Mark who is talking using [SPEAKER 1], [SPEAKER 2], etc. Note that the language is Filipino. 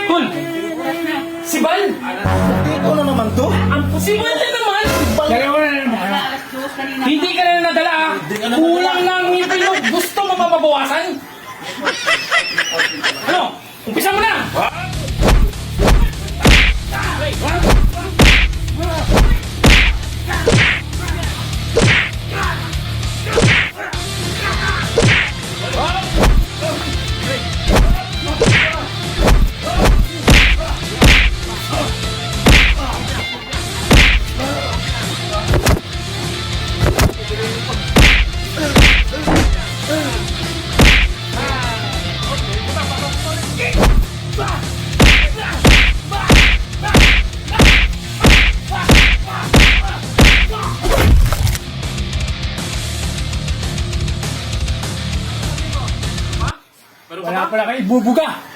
[SPEAKER 1] Tol! Si Bal!
[SPEAKER 2] Ikaw na naman to.
[SPEAKER 1] Si Bal na naman!
[SPEAKER 3] Dalawa na naman.
[SPEAKER 1] Hindi ka na nadala ah! Kulang lang ngipin mo! Gusto mo mababawasan? Ano? Umpisa mo na!
[SPEAKER 3] Wala pala kayo, bubuga.